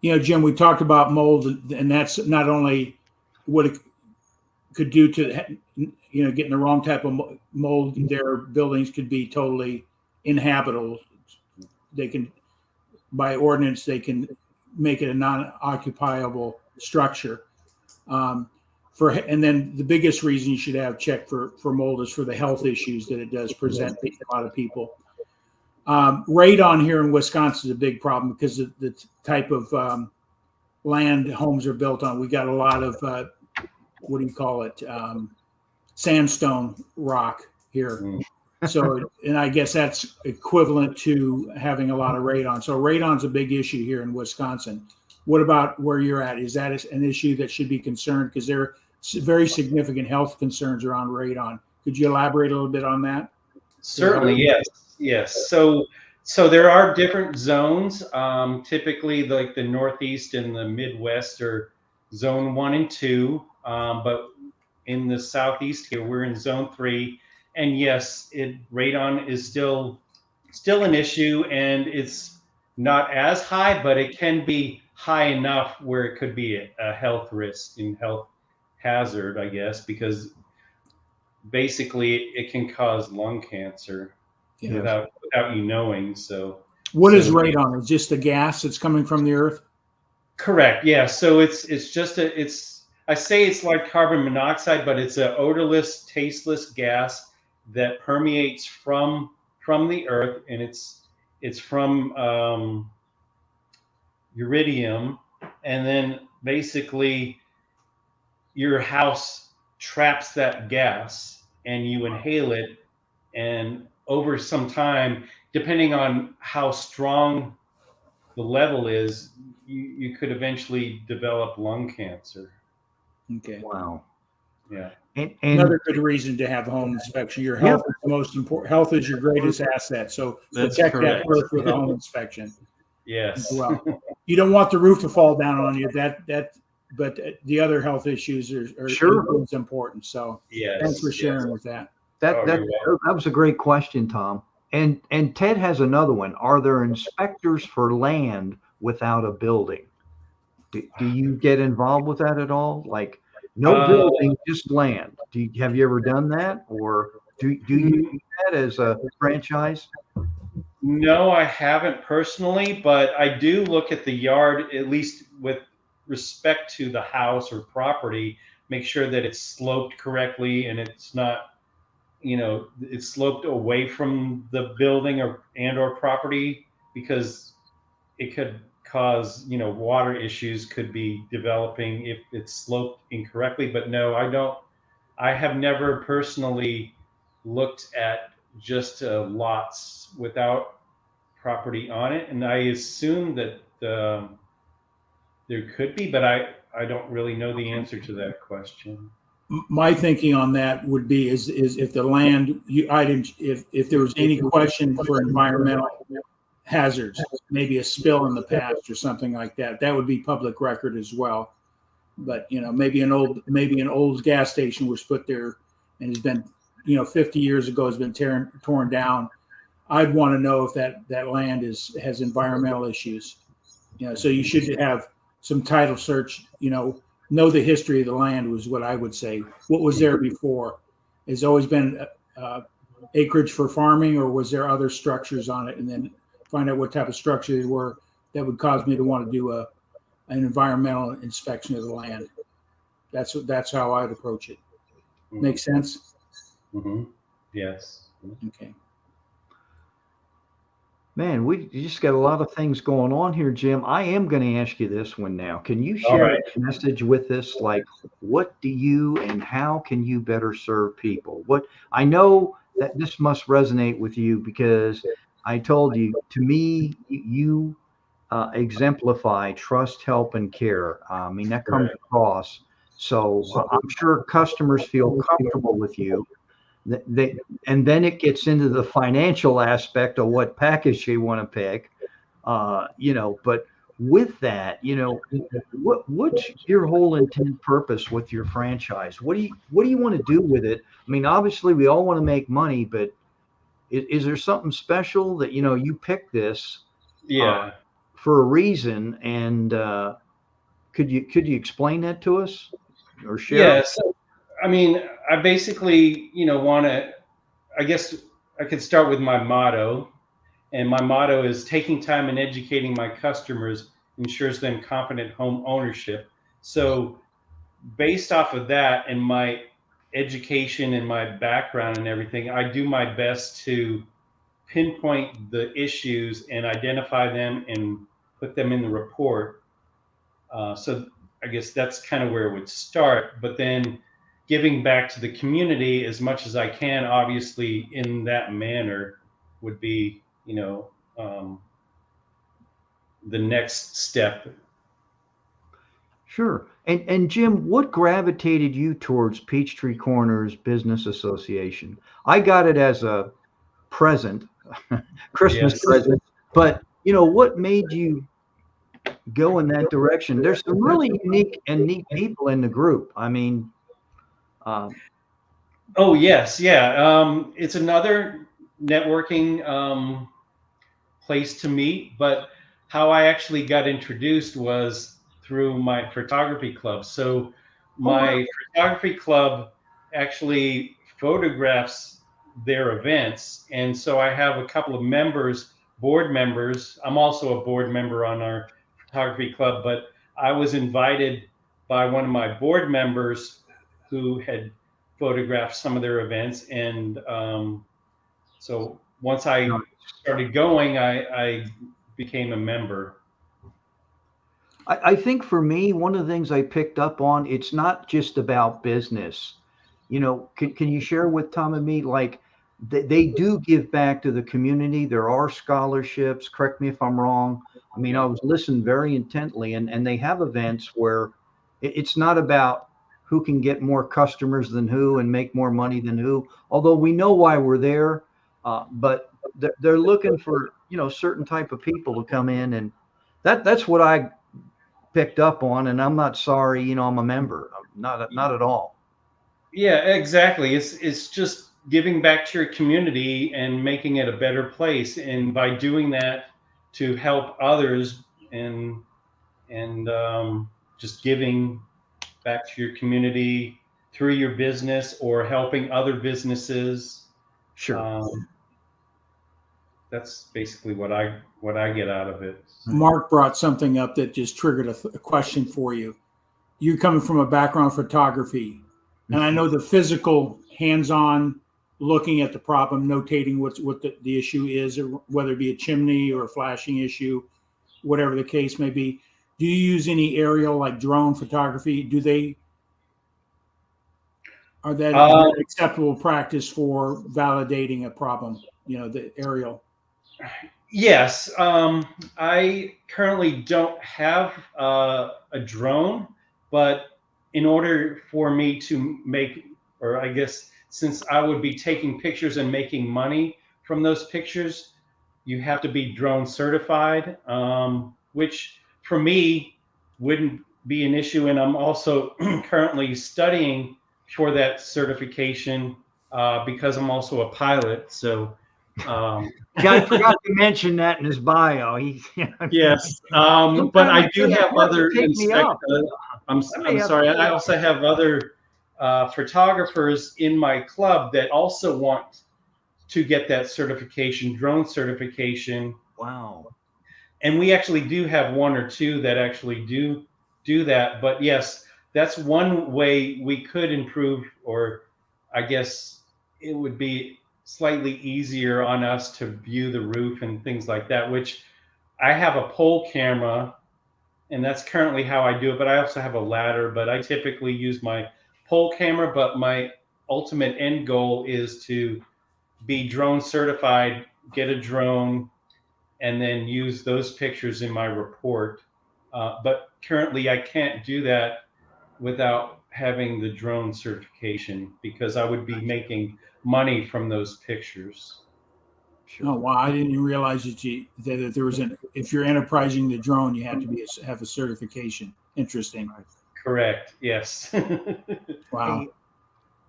Yeah. Jim, we talked about mold, and that's not only what it could do to, getting the wrong type of mold. Their buildings could be totally inhabitable. They can, by ordinance, they can make it a non-occupiable structure. And then the biggest reason you should have checked for mold is for the health issues that it does present to a lot of people. Radon here in Wisconsin is a big problem because of the type of land homes are built on. We got a lot of what do you call it? Sandstone rock here. So, and I guess that's equivalent to having a lot of radon. So radon's a big issue here in Wisconsin. What about where you're at? Is that an issue that should be concerned? Because there are very significant health concerns around radon. Could you elaborate a little bit on that? Certainly, yes, yes. So there are different zones. Typically, like the Northeast and the Midwest are zone 1 and 2. But in the Southeast here, we're in zone 3. And yes, radon is still an issue, and it's not as high, but it can be high enough where it could be a health risk and health hazard, I guess, because basically it can cause lung cancer Yeah. without you knowing. So what is radon? Is just the gas that's coming from the earth? Correct. Yeah. So it's just I say it's like carbon monoxide, but it's an odorless, tasteless gas that permeates from the earth, and it's from iridium, and then basically your house traps that gas and you inhale it, and over some time, depending on how strong the level is, you could eventually develop lung cancer. Okay. Wow. Yeah. And another good reason to have a home inspection. Your health is the most important. Health is your greatest asset. So That's protect correct. that first with a home inspection. Yes. Well, you don't want the roof to fall down on you. But the other health issues are Sure. important. So Yes. thanks for sharing with that. That was a great question, Tom. And Ted has another one. Are there inspectors for land without a building? Do you get involved with that at all? Like no building, just land. Have you ever done that, or do you do that as a franchise? No, I haven't personally, but I do look at the yard, at least with respect to the house or property, make sure that it's sloped correctly and it's not, it's sloped away from the building or property, because it could cause, water issues could be developing if it's sloped incorrectly. But no, I have never personally looked at just lots without property on it, and I assume that there could be, but I don't really know the answer to that question. My thinking on that would be is if the land if there was any question for environmental hazards, maybe a spill in the past or something like that, that would be public record as well. But maybe an old gas station was put there and has been 50 years ago has been torn down. I'd want to know if that land has environmental issues. So you should have some title search. Know the history of the land was what I would say. What was there before? Has always been acreage for farming, or was there other structures on it? And then find out what type of structure they were that would cause me to want to do an environmental inspection of the land. That's how I'd approach it. Make sense? Mm-hmm. Yes. Okay. Man, we just got a lot of things going on here, Jim. I am going to ask you this one now. Can you share a message with us? Like, what do you and how can you better serve people? What I know that this must resonate with you, because I told you, to me, you exemplify trust, help, and care. I mean, that comes across. So I'm sure customers feel comfortable with you. And then it gets into the financial aspect of what package you want to pick, but with that, what's your whole intent purpose with your franchise? What do you want to do with it? I mean, obviously we all want to make money, but is there something special that, you pick this for a reason? And could you explain that to us or share? Yeah. So, I mean, I basically, want to, I guess I could start with my motto. And my motto is taking time and educating my customers ensures them confident home ownership. So based off of that and my education and my background and everything, I do my best to pinpoint the issues and identify them and put them in the report. So I guess that's kind of where it would start. But then giving back to the community as much as I can, obviously, in that manner would be, the next step Sure. And Jim, what gravitated you towards Peachtree Corners Business Association? I got it as a present, Christmas Yes. present, but what made you go in that direction? There's some really unique and neat people in the group. I mean, um, Oh, yes. Yeah. It's another networking place to meet, but how I actually got introduced was through my photography club. So oh wow, my photography club actually photographs their events. And so I have a couple of members, board members. I'm also a board member on our photography club, but I was invited by one of my board members who had photographed some of their events. And so once I started going, I became a member. I think for me, one of the things I picked up on, it's not just about business. Can you share with Tom and me, like, they do give back to the community. There are scholarships. Correct me if I'm wrong. I mean, I was listening very intently, and they have events where it's not about who can get more customers than who and make more money than who, although we know why we're there. But they're looking for, certain type of people to come in, and that's what I picked up on, and I'm not sorry, I'm a member. Not at all. Yeah, exactly. It's just giving back to your community and making it a better place. And by doing that, to help others and just giving back to your community through your business or helping other businesses. Sure. Um, that's basically what I get out of it. Mark brought something up that just triggered a question for you. You coming from a background of photography, and I know the physical, hands-on, looking at the problem, notating what the issue is, or whether it be a chimney or a flashing issue, whatever the case may be. Do you use any aerial, like drone photography? Is Um, that acceptable practice for validating a problem? The aerial. Yes, I currently don't have a drone, but in order for me to make, or I guess since I would be taking pictures and making money from those pictures, you have to be drone certified, which for me wouldn't be an issue. And I'm also currently studying for that certification because I'm also a pilot. So, um, Yeah, I forgot to mention that in his bio. yes, but Sometime I I do tell you, have you have to other take me inspect. up. I may I'm have to sorry. go I up. also have other photographers in my club that also want to get that certification, drone certification, Wow. and we actually do have one or two that actually do that. But yes, that's one way we could improve, or I guess it would be slightly easier on us to view the roof and things like that, which I have a pole camera, and that's currently how I do it. But I also have a ladder, but I typically use my pole camera. But my ultimate end goal is to be drone certified, get a drone, and then use those pictures in my report. But currently, I can't do that without having the drone certification because I would be making money from those pictures. Oh Sure. wow! I didn't even realize that there was an. If you're enterprising the drone, you have to have a certification. Interesting. Right. Correct. Yes. Wow. Hey,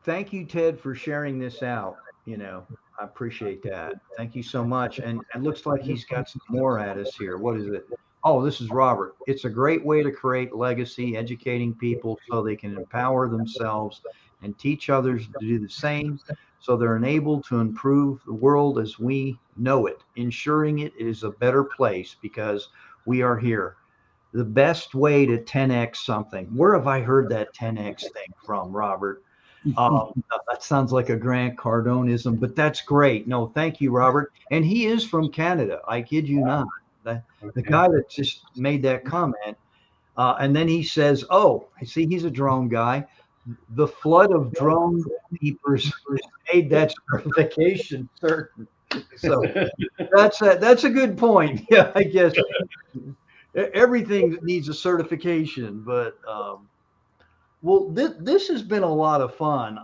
thank you, Ted, for sharing this out. I appreciate that. Thank you so much. And looks like he's got some more at us here. What is it? Oh, this is Robert. It's a great way to create legacy, educating people so they can empower themselves and teach others to do the same so they're enabled to improve the world as we know it, ensuring it is a better place because we are here. The best way to 10x something. Where have I heard that 10x thing from, Robert? That sounds like a Grant Cardoneism, but that's great. No, thank you, Robert. And he is from Canada. I kid you not. The Okay. guy that just made that comment. And then he says, "Oh, I see he's a drone guy. The flood of drone keepers made that certification certain." So that's a good point. Yeah, I guess. everything needs a certification, but well, this has been a lot of fun,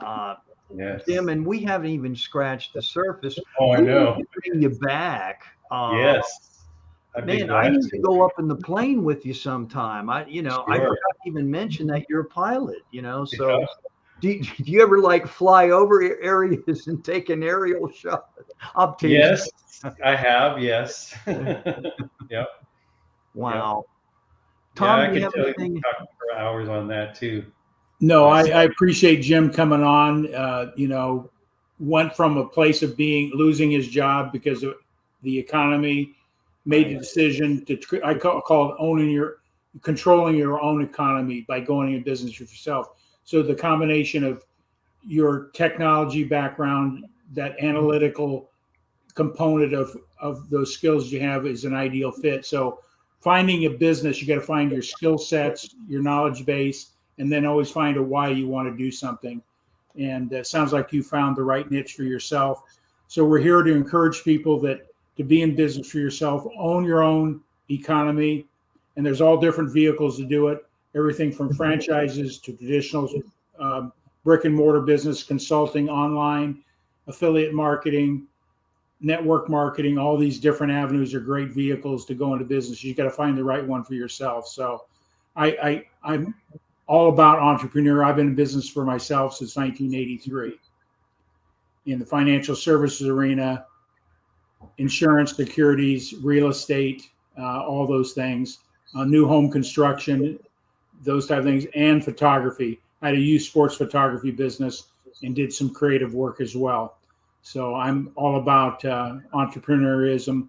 Yes. Jim, and we haven't even scratched the surface. Oh, I We need know. to bring you back. Yes. I'd be Man, I glad need to to. go up in the plane with you sometime. I Sure. forgot to even mention that you're a pilot, so Yeah. do you ever like fly over areas and take an aerial shot? I'm teasing. Yes, I have. Yes. Yep. Yep. Wow. Yeah, Tom, I do you could have tell you anything? talk for hours on that too. No, But I appreciate Jim coming on. Went from a place of being losing his job because of the economy, made the Right. decision to I call it controlling your own economy by going in business for yourself. So the combination of your technology background, that analytical component of those skills you have is an ideal fit. So finding a business, you got to find your skill sets, your knowledge base, and then always find a why you want to do something. And it sounds like you found the right niche for yourself. So we're here to encourage people that to be in business for yourself, own your own economy, and there's all different vehicles to do it. Everything from franchises to traditional brick and mortar business, consulting, online, affiliate marketing, network marketing. All these different avenues are great vehicles to go into business. You got to find the right one for yourself. So I'm all about entrepreneur. I've been in business for myself since 1983 in the financial services arena, insurance, securities, real estate, all those things, new home construction, those type of things, and photography. I had a youth sports photography business and did some creative work as well. So I'm all about entrepreneurism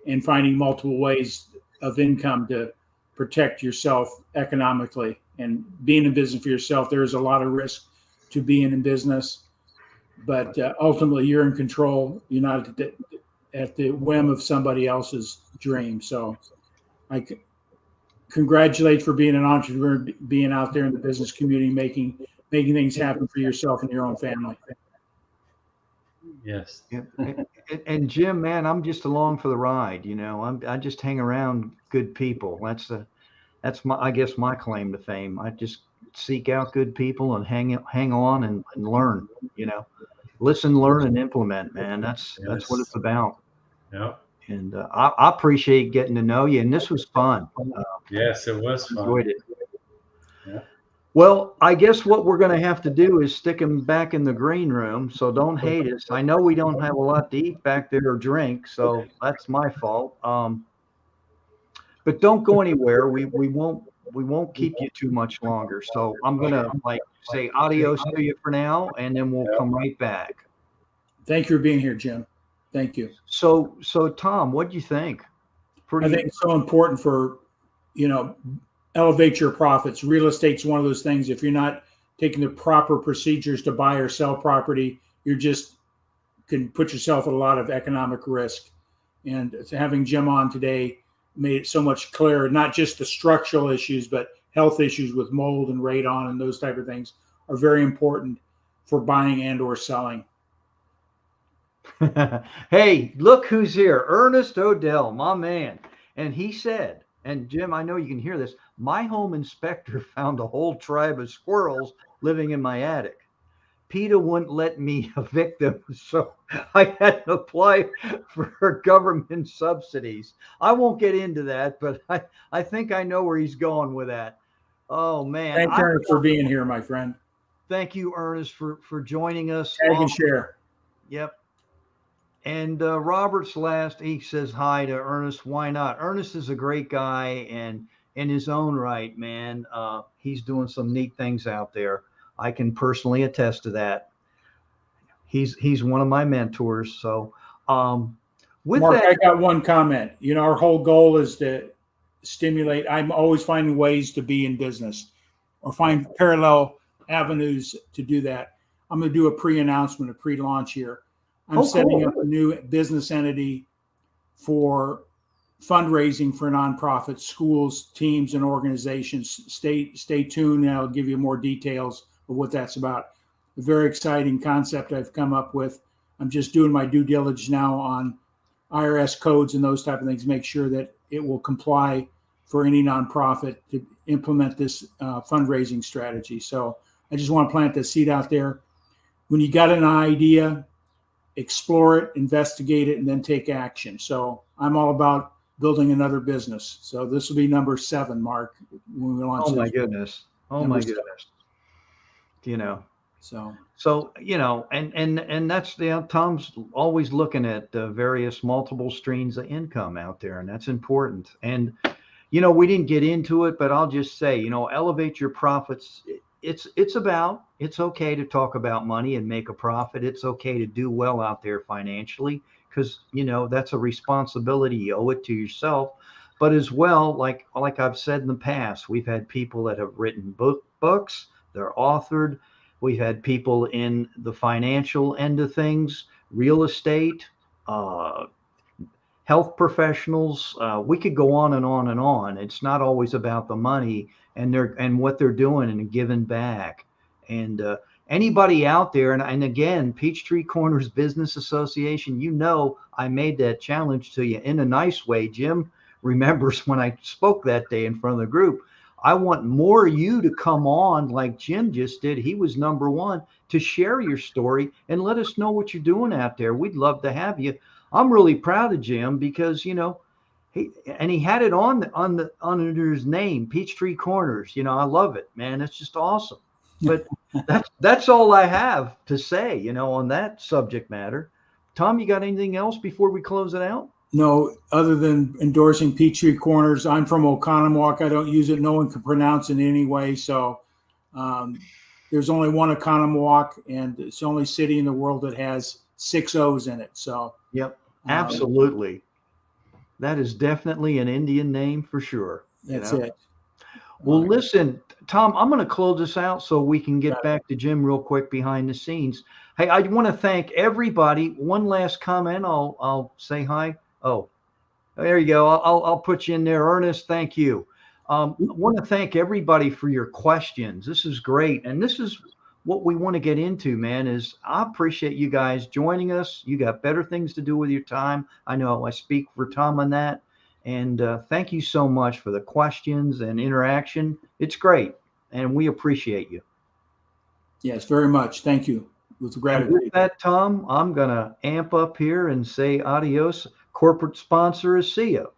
and finding multiple ways of income to protect yourself economically. And being in business for yourself, there is a lot of risk to being in business, but ultimately you're in control. You're not at the whim of somebody else's dream. So I congratulate for being an entrepreneur, being out there in the business community, making things happen for yourself and your own family. yes. Yeah. And Jim, man, I'm just along for the ride. I just hang around good people. That's my, I guess, my claim to fame. I just seek out good people and hang on and learn. Listen, learn, and implement. Man, that's what it's Yes. about. Yep. And I appreciate getting to know you. And this was fun. Yes, it was fun. Enjoyed it. Yeah. Well, I guess what we're going to have to do is stick him back in the green room. So don't hate us. I know we don't have a lot to eat back there or drink, so that's my fault. But don't go anywhere. We won't keep you too much longer. So I'm gonna say adios to you for now, and then we'll come right back. Thank you for being here, Jim. Thank you. So Tom, what do you think? I think it's so important for, elevate your profits. Real estate's one of those things. If you're not taking the proper procedures to buy or sell property, you're just can put yourself at a lot of economic risk. And having Jim on today made it so much clearer, not just the structural issues, but health issues with mold and radon and those type of things are very important for buying and or selling. Hey, look who's here. Ernest Odell, my man. And he said, and Jim, I know you can hear this, my home inspector found a whole tribe of squirrels living in my attic. PETA wouldn't let me evict them, so I had to apply for government subsidies. I won't get into that, but I think I know where he's going with that. Oh man. Thank you for being here, my friend. Thank you, Ernest, for joining us. Tag and share. Yep. And Robert's last, he says hi to Ernest. Why not? Ernest is a great guy, and in his own right, man, he's doing some neat things out there. I can personally attest to that. He's one of my mentors. So, with Mark, that, I got one comment. Our whole goal is to stimulate. I'm always finding ways to be in business or find parallel avenues to do that. I'm going to do a pre-announcement, a pre-launch here. I'm setting up a new business entity for fundraising for nonprofits, schools, teams, and organizations. Stay tuned, and I'll give you more details of what that's about. A very exciting concept I've come up with. I'm just doing my due diligence now on IRS codes and those type of things, make sure that it will comply for any nonprofit to implement this fundraising strategy. So I just want to plant that seed out there. When you got an idea, explore it, investigate it, and then take action. So I'm all about building another business. So this will be number 7, Mark, when we launch. Oh my goodness. Oh my goodness. You know, so, you know, and that's Tom's always looking at various multiple streams of income out there, and that's important. And, you know, we didn't get into it, but I'll just say, you know, elevate your profits. It's okay to talk about money and make a profit. It's okay to do well out there financially, because, you know, that's a responsibility. You owe it to yourself. But as well, like I've said in the past, we've had people that have written books, they're authored. We've had people in the financial end of things, real estate, health professionals. We could go on and on and on. It's not always about the money and what they're doing and giving back. And anybody out there, and again, Peachtree Corners Business Association, you know, I made that challenge to you in a nice way. Jim remembers when I spoke that day in front of the group. I want more of you to come on like Jim just did. He was number 1 to share your story and let us know what you're doing out there. We'd love to have you. I'm really proud of Jim because, you know, he had it under his name, Peachtree Corners. You know, I love it, man. It's just awesome. But that's all I have to say, you know, on that subject matter. Tom, you got anything else before we close it out? No, other than endorsing Peachtree Corners. I'm from Oconomowoc. I don't use it. No one can pronounce it in any way. So there's only one Oconomowoc, and it's the only city in the world that has 6 O's in it. So yep, absolutely. That is definitely an Indian name for sure. That's it. Well, listen, Tom, I'm going to close this out so we can get back to Jim real quick behind the scenes. Hey, I want to thank everybody. One last comment. I'll say hi. Oh, there you go. I'll put you in there. Ernest, thank you. I want to thank everybody for your questions. This is great. And this is what we want to get into, man, is I appreciate you guys joining us. You got better things to do with your time. I know I speak for Tom on that. And thank you so much for the questions and interaction. It's great. And we appreciate you. Yes, very much. Thank you. With gratitude. And with that, Tom, I'm going to amp up here and say adios. Corporate sponsor is see you.